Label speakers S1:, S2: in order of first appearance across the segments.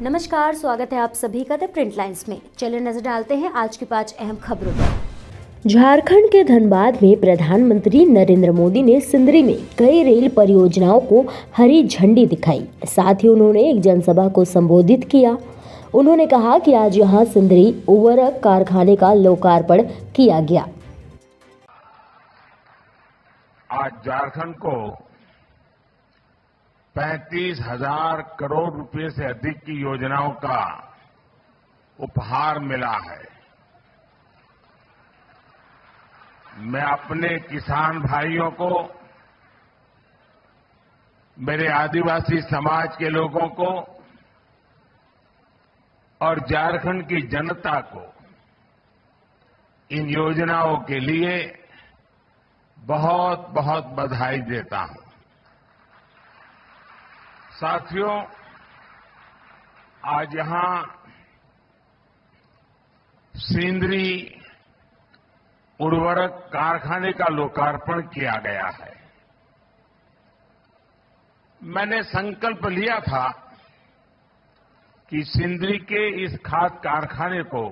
S1: नमस्कार, स्वागत है आप सभी का द प्रिंट लाइन्स में। चलिए नजर डालते हैं आज की 5 अहम खबरों पर। झारखंड के धनबाद में प्रधानमंत्री नरेंद्र मोदी ने सिंदरी में कई रेल परियोजनाओं को हरी झंडी दिखाई। साथ ही उन्होंने एक जनसभा को संबोधित किया। उन्होंने कहा कि आज यहां सिंदरी उर्वरक कारखाने का लोकार्पण किया गया।
S2: आज झारखंड को 35,000 करोड़ रुपए से अधिक की योजनाओं का उपहार मिला है। मैं अपने किसान भाइयों को, मेरे आदिवासी समाज के लोगों को और झारखंड की जनता को इन योजनाओं के लिए बहुत बहुत बधाई देता हूं। साथियों, आज यहां सिंदरी उर्वरक कारखाने का लोकार्पण किया गया है। मैंने संकल्प लिया था कि सिंदरी के इस खाद कारखाने को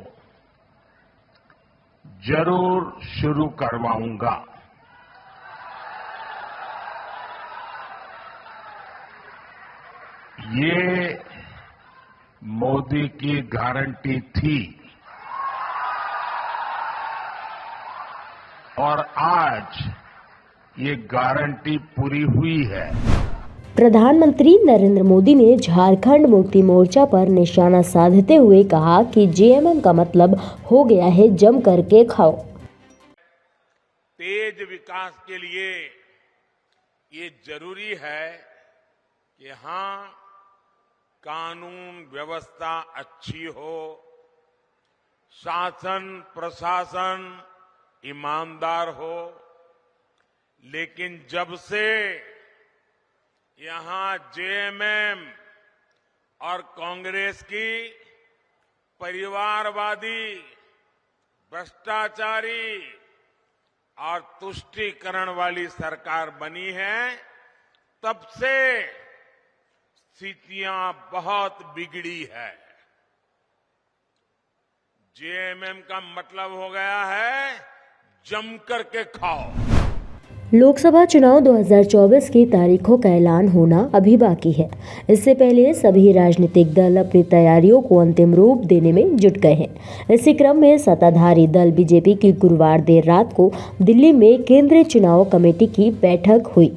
S2: जरूर शुरू करवाऊंगा। ये मोदी की गारंटी थी और आज ये गारंटी पूरी हुई है।
S1: प्रधानमंत्री नरेंद्र मोदी ने झारखंड मुक्ति मोर्चा पर निशाना साधते हुए कहा कि जेएमएम का मतलब हो गया है जम करके खाओ।
S2: तेज विकास के लिए ये जरूरी है कि हाँ, कानून व्यवस्था अच्छी हो, शासन प्रशासन ईमानदार हो, लेकिन जब से यहां जेएमएम और कांग्रेस की परिवारवादी, भ्रष्टाचारी और तुष्टीकरण वाली सरकार बनी है, तब से स्थितियां बहुत बिगड़ी है। जेएमएम का मतलब हो गया है जम करके खाओ।
S1: लोकसभा चुनाव 2024 की तारीखों का ऐलान होना अभी बाकी है। इससे पहले सभी राजनीतिक दल अपनी तैयारियों को अंतिम रूप देने में जुट गए हैं। इसी क्रम में सत्ताधारी दल बीजेपी की गुरुवार देर रात को दिल्ली में केंद्रीय चुनाव कमेटी की बैठक हुई।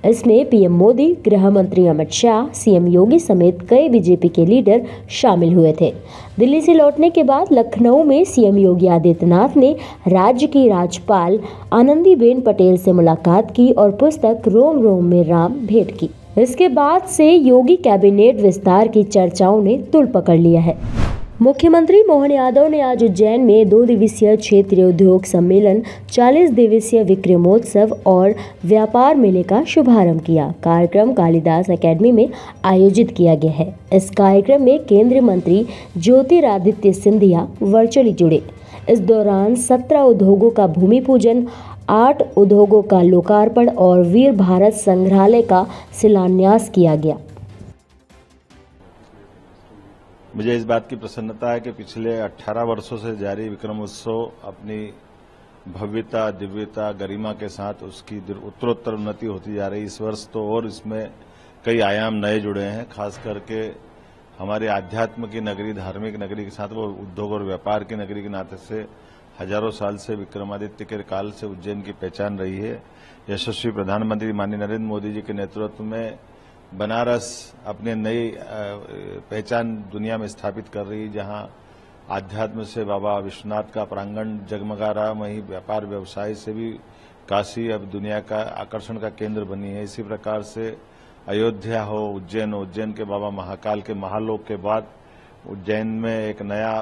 S1: इसमें पीएम मोदी, गृह मंत्री अमित शाह, सीएम योगी समेत कई बीजेपी के लीडर शामिल हुए थे। दिल्ली से लौटने के बाद लखनऊ में सीएम योगी आदित्यनाथ ने राज्य की राज्यपाल आनंदीबेन पटेल से मुलाकात की और पुस्तक रोम रोम में राम भेंट की। इसके बाद से योगी कैबिनेट विस्तार की चर्चाओं ने तूल पकड़ लिया है। मुख्यमंत्री मोहन यादव ने आज उज्जैन में 2 दिवसीय क्षेत्रीय उद्योग सम्मेलन, 40 दिवसीय विक्रमोत्सव और व्यापार मेले का शुभारंभ किया। कार्यक्रम कालिदास एकेडमी में आयोजित किया गया है। इस कार्यक्रम में केंद्रीय मंत्री ज्योतिरादित्य सिंधिया वर्चुअली जुड़े। इस दौरान 17 उद्योगों का भूमि पूजन, 8 उद्योगों का लोकार्पण और वीर भारत संग्रहालय का शिलान्यास किया गया।
S3: मुझे इस बात की प्रसन्नता है कि पिछले 18 वर्षों से जारी विक्रमोत्सव अपनी भव्यता, दिव्यता, गरिमा के साथ उसकी उत्तरोत्तर उन्नति होती जा रही। इस वर्ष तो और इसमें कई आयाम नए जुड़े हैं। खास करके हमारे आध्यात्म की नगरी, धार्मिक नगरी के साथ वो उद्योग और व्यापार की नगरी के नाते से हजारों साल से विक्रमादित्य के काल से उज्जैन की पहचान रही है। यशस्वी प्रधानमंत्री माननीय नरेंद्र मोदी जी के नेतृत्व में बनारस अपने नई पहचान दुनिया में स्थापित कर रही, जहां आध्यात्म से बाबा विश्वनाथ का प्रांगण जगमगा रहा, वहीं व्यापार व्यवसाय से भी काशी अब दुनिया का आकर्षण का केंद्र बनी है। इसी प्रकार से अयोध्या हो, उज्जैन के बाबा महाकाल के महालोक के बाद उज्जैन में एक नया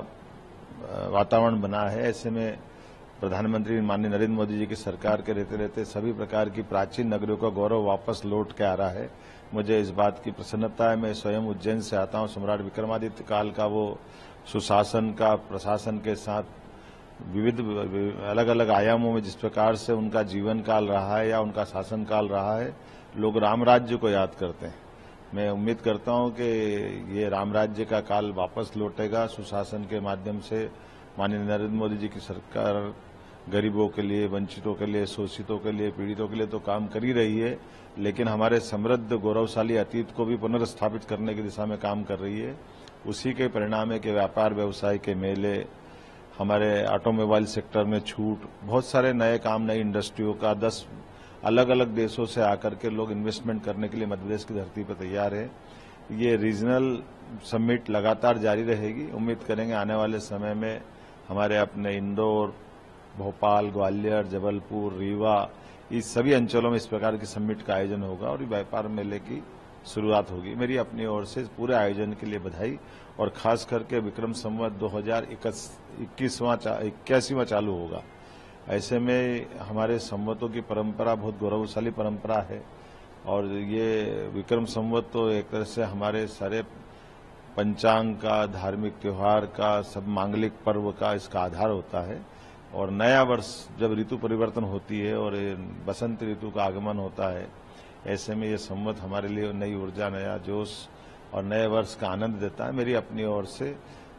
S3: वातावरण बना है। ऐसे में प्रधानमंत्री माननीय नरेंद्र मोदी जी की सरकार के रहते रहते सभी प्रकार की प्राचीन नगरियों का गौरव वापस लौट के आ रहा है। मुझे इस बात की प्रसन्नता है। मैं स्वयं उज्जैन से आता हूं। सम्राट विक्रमादित्य काल का वो सुशासन का, प्रशासन के साथ विविध अलग अलग आयामों में जिस प्रकार से उनका जीवन काल रहा है या उनका शासन काल रहा है, लोग राम राज्य को याद करते हैं। मैं उम्मीद करता हूं कि ये राम राज्य का काल वापस लौटेगा। सुशासन के माध्यम से माननीय नरेंद्र मोदी जी की सरकार गरीबों के लिए, वंचितों के लिए, शोषितों के लिए, पीड़ितों के लिए तो काम कर ही रही है, लेकिन हमारे समृद्ध गौरवशाली अतीत को भी पुनर्स्थापित करने की दिशा में काम कर रही है। उसी के परिणाम है कि व्यापार व्यवसाय के मेले, हमारे ऑटोमोबाइल सेक्टर में छूट, बहुत सारे नए काम, नई इंडस्ट्रियों का 10 अलग अलग देशों से आकर के लोग इन्वेस्टमेंट करने के लिए मध्य प्रदेश की धरती पर तैयार है। ये रीजनल समिट लगातार जारी रहेगी। उम्मीद करेंगे आने वाले समय में हमारे अपने इंदौर, भोपाल, ग्वालियर, जबलपुर, रीवा, इस सभी अंचलों में इस प्रकार की समिट का आयोजन होगा और व्यापार मेले की शुरुआत होगी। मेरी अपनी ओर से पूरे आयोजन के लिए बधाई और खास करके विक्रम संवत 2081वां चालू होगा। ऐसे में हमारे संवतों की परंपरा बहुत गौरवशाली परंपरा है और ये विक्रम संवत तो एक तरह से हमारे सारे पंचांग का, धार्मिक त्योहार का, सब मांगलिक पर्व का इसका आधार होता है। और नया वर्ष जब ऋतु परिवर्तन होती है और बसंत ऋतु का आगमन होता है, ऐसे में ये संवत हमारे लिए नई ऊर्जा, नया जोश और नए वर्ष का आनंद देता है। मेरी अपनी ओर से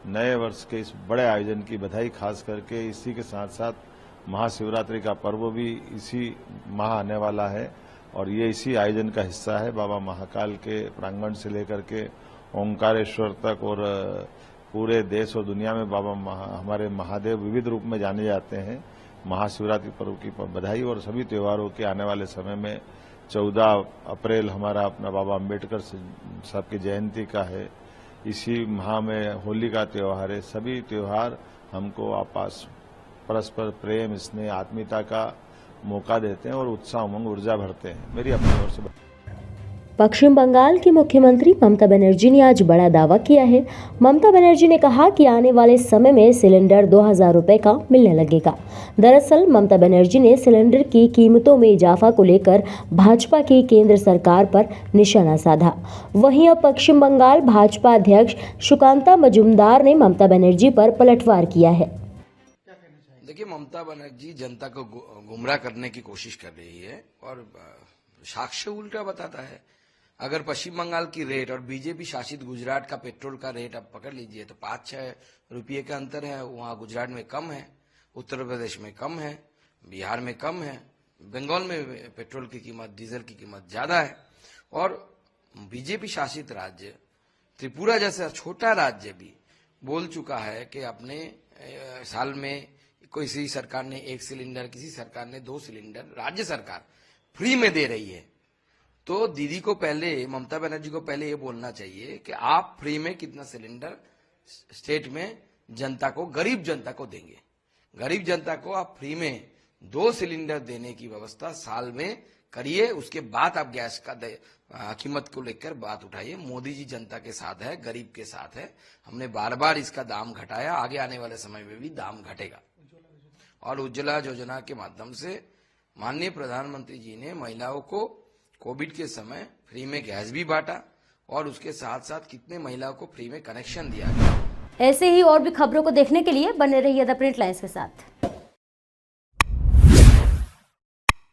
S3: नए वर्ष के इस बड़े आयोजन की बधाई, खास करके इसी के साथ साथ महाशिवरात्रि का पर्व भी इसी माह आने वाला है और ये इसी आयोजन का हिस्सा है। बाबा महाकाल के प्रांगण से लेकर के ओंकारेश्वर तक और पूरे देश और दुनिया में हमारे महादेव विविध रूप में जाने जाते हैं। महाशिवरात्रि पर्व की बधाई और सभी त्योहारों के आने वाले समय में 14 अप्रैल हमारा अपना बाबा अम्बेडकर साहब की जयंती का है। इसी माह में होली का त्योहार है। सभी त्योहार हमको आपस परस्पर प्रेम, स्नेह, आत्मीयता का मौका देते हैं और उत्साह, उमंग, ऊर्जा भरते हैं। मेरी अपनी ओर से।
S1: पश्चिम बंगाल की मुख्यमंत्री ममता बनर्जी ने आज बड़ा दावा किया है। ममता बनर्जी ने कहा कि आने वाले समय में सिलेंडर 2000 रुपए का मिलने लगेगा। दरअसल ममता बनर्जी ने सिलेंडर की कीमतों में इजाफा को लेकर भाजपा की केंद्र सरकार पर निशाना साधा। वहीं अब पश्चिम बंगाल भाजपा अध्यक्ष सुकांता मजूमदार ने ममता बनर्जी पर पलटवार किया है।
S4: देखिए, ममता बनर्जी जनता को गुमराह करने की कोशिश कर रही है और साक्ष्य उल्टा बताता है। अगर पश्चिम बंगाल की रेट और बीजेपी शासित गुजरात का पेट्रोल का रेट आप पकड़ लीजिए तो 5-6 रुपये का अंतर है। वहां गुजरात में कम है, उत्तर प्रदेश में कम है, बिहार में कम है, बंगाल में पेट्रोल की कीमत, डीजल की कीमत ज्यादा है। और बीजेपी शासित राज्य त्रिपुरा जैसा छोटा राज्य भी बोल चुका है कि अपने साल में किसी सरकार ने 1 सिलेंडर, किसी सरकार ने 2 सिलेंडर, राज्य सरकार फ्री में दे रही है। तो दीदी को पहले, ममता बनर्जी को पहले ये बोलना चाहिए कि आप फ्री में कितना सिलेंडर स्टेट में जनता को, गरीब जनता को देंगे। गरीब जनता को आप फ्री में 2 सिलेंडर देने की व्यवस्था साल में करिए। उसके बाद आप गैस का कीमत को लेकर बात उठाइए। मोदी जी जनता के साथ है, गरीब के साथ है। हमने बार बार इसका दाम घटाया, आगे आने वाले समय में भी दाम घटेगा। और उज्ज्वला योजना के माध्यम से माननीय प्रधानमंत्री जी ने महिलाओं को कोविड के समय फ्री में गैस भी बांटा और उसके साथ साथ कितने महिलाओं को फ्री में कनेक्शन दिया गया।
S5: ऐसे ही और भी खबरों को देखने के लिए बने रहिए द प्रिंट लाइन्स के साथ।